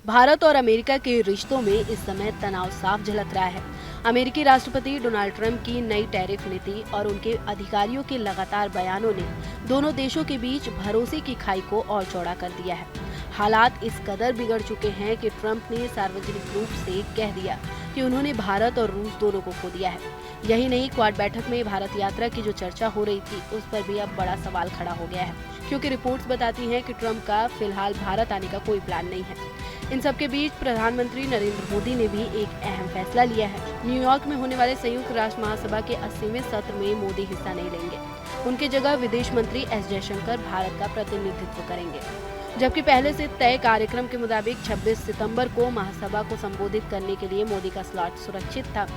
भारत और अमेरिका के रिश्तों में इस समय तनाव साफ झलक रहा है। अमेरिकी राष्ट्रपति डोनाल्ड ट्रंप की नई टैरिफ नीति और उनके अधिकारियों के लगातार बयानों ने दोनों देशों के बीच भरोसे की खाई को और चौड़ा कर दिया है। हालात इस कदर बिगड़ चुके हैं कि ट्रंप ने सार्वजनिक रूप से कह दिया कि उन्होंने भारत और रूस दोनों को खो दिया है। यही नहीं, क्वाड बैठक में भारत यात्रा की जो चर्चा हो रही थी उस पर भी अब बड़ा सवाल खड़ा हो गया है, क्योंकि रिपोर्ट्स बताती हैं कि ट्रंप का फिलहाल भारत आने का कोई प्लान नहीं है। इन सबके बीच प्रधानमंत्री नरेंद्र मोदी ने भी एक अहम फैसला लिया है। न्यूयॉर्क में होने वाले संयुक्त राष्ट्र महासभा के 80वें सत्र में मोदी हिस्सा नहीं लेंगे। उनकी जगह विदेश मंत्री एस जयशंकर भारत का प्रतिनिधित्व करेंगे, जबकि पहले से तय कार्यक्रम के मुताबिक 26 सितंबर को महासभा को संबोधित करने के लिए मोदी का स्लॉट सुरक्षित था।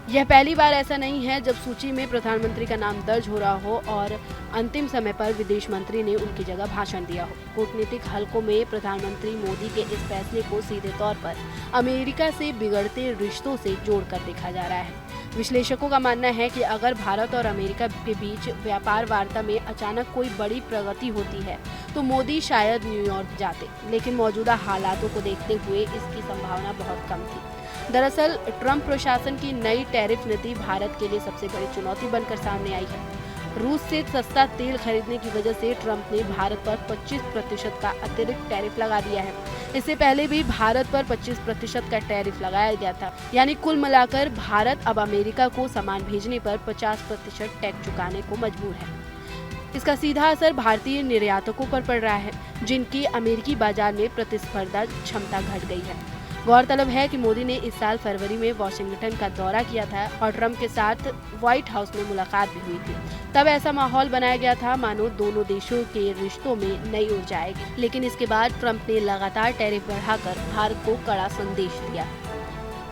यह पहली बार ऐसा नहीं है जब सूची में प्रधानमंत्री का नाम दर्ज हो रहा हो और अंतिम समय पर विदेश मंत्री ने उनकी जगह भाषण दिया हो। कूटनीतिक हलकों में प्रधानमंत्री मोदी के इस फैसले को सीधे तौर पर अमेरिका से बिगड़ते रिश्तों से जोड़कर देखा जा रहा है। विश्लेषकों का मानना है कि अगर भारत और अमेरिका के बीच व्यापार वार्ता में अचानक कोई बड़ी प्रगति होती है तो मोदी शायद न्यूयॉर्क जाते, लेकिन मौजूदा हालातों को देखते हुए इसकी संभावना बहुत कम थी। दरअसल ट्रंप प्रशासन की नई टैरिफ नीति भारत के लिए सबसे बड़ी चुनौती बनकर सामने आई है। रूस से सस्ता तेल खरीदने की वजह से ट्रंप ने भारत पर 25% का अतिरिक्त टैरिफ लगा दिया है। इससे पहले भी भारत पर 25% का टैरिफ लगाया गया था, यानी कुल मिलाकर भारत अब अमेरिका को सामान भेजने पर 50% टैक्स चुकाने को मजबूर है। इसका सीधा असर भारतीय निर्यातकों पर पड़ रहा है, जिनकी अमेरिकी बाजार में प्रतिस्पर्धा क्षमता घट गई है। गौरतलब है कि मोदी ने इस साल फरवरी में वाशिंगटन का दौरा किया था और ट्रंप के साथ व्हाइट हाउस में मुलाकात भी हुई थी। तब ऐसा माहौल बनाया गया था मानो दोनों देशों के रिश्तों में नई ऊर्जा आएगी, लेकिन इसके बाद ट्रंप ने लगातार टैरिफ बढ़ाकर भारत को कड़ा संदेश दिया।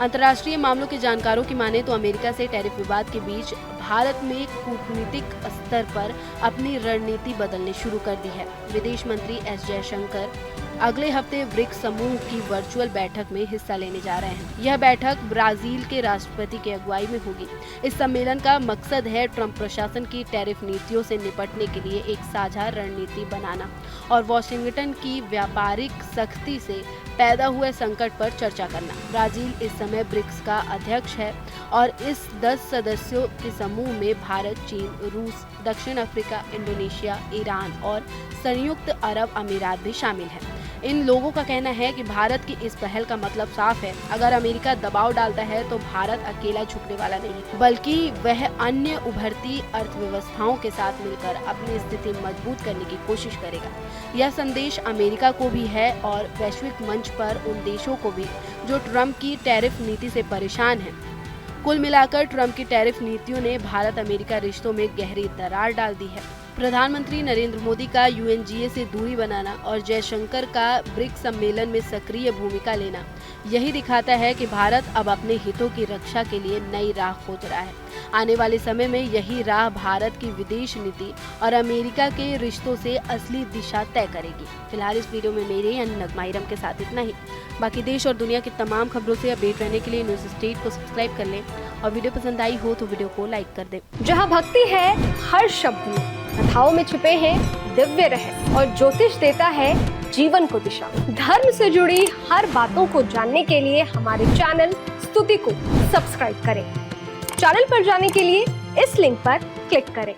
अंतर्राष्ट्रीय मामलों के जानकारों की माने तो अमेरिका से टैरिफ विवाद के बीच भारत में कूटनीतिक स्तर पर अपनी रणनीति बदलने शुरू कर दी है। विदेश मंत्री एस जयशंकर अगले हफ्ते ब्रिक्स समूह की वर्चुअल बैठक में हिस्सा लेने जा रहे हैं। यह बैठक ब्राजील के राष्ट्रपति की अगुवाई में होगी। इस सम्मेलन का मकसद है ट्रंप प्रशासन की टैरिफ नीतियों से निपटने के लिए एक साझा रणनीति बनाना और वॉशिंगटन की व्यापारिक सख्ती से पैदा हुए संकट पर चर्चा करना। ब्राजील इस समय ब्रिक्स का अध्यक्ष है और इस 10 सदस्यों के समूह में भारत, चीन, रूस, दक्षिण अफ्रीका, इंडोनेशिया, ईरान और संयुक्त अरब अमीरात भी शामिल हैं। इन लोगों का कहना है कि भारत की इस पहल का मतलब साफ है, अगर अमेरिका दबाव डालता है तो भारत अकेला झुकने वाला नहीं, बल्कि वह अन्य उभरती अर्थव्यवस्थाओं के साथ मिलकर अपनी स्थिति मजबूत करने की कोशिश करेगा। यह संदेश अमेरिका को भी है और वैश्विक मंच पर उन देशों को भी जो ट्रंप की टैरिफ नीति से परेशान हैं। कुल मिलाकर ट्रंप की टैरिफ नीतियों ने भारत अमेरिका रिश्तों में गहरी दरार डाल दी है। प्रधानमंत्री नरेंद्र मोदी का यूएनजीए से दूरी बनाना और जयशंकर का ब्रिक्स सम्मेलन में सक्रिय भूमिका लेना यही दिखाता है कि भारत अब अपने हितों की रक्षा के लिए नई राह खोज रहा है। आने वाले समय में यही राह भारत की विदेश नीति और अमेरिका के रिश्तों से असली दिशा तय करेगी। फिलहाल इस वीडियो में मेरे यानी नगमा इरम के साथ इतना ही। बाकी देश और दुनिया की तमाम खबरों से अपडेट रहने के लिए न्यूज़ स्टेट को सब्सक्राइब कर लें और वीडियो पसंद आई हो तो वीडियो को लाइक कर दें। जहाँ भक्ति है हर शब्द में, कथाओं में छिपे हैं दिव्य रहस्य और ज्योतिष देता है जीवन को दिशा। धर्म से जुड़ी हर बातों को जानने के लिए हमारे चैनल स्तुति को सब्सक्राइब करें। चैनल पर जाने के लिए इस लिंक पर क्लिक करें।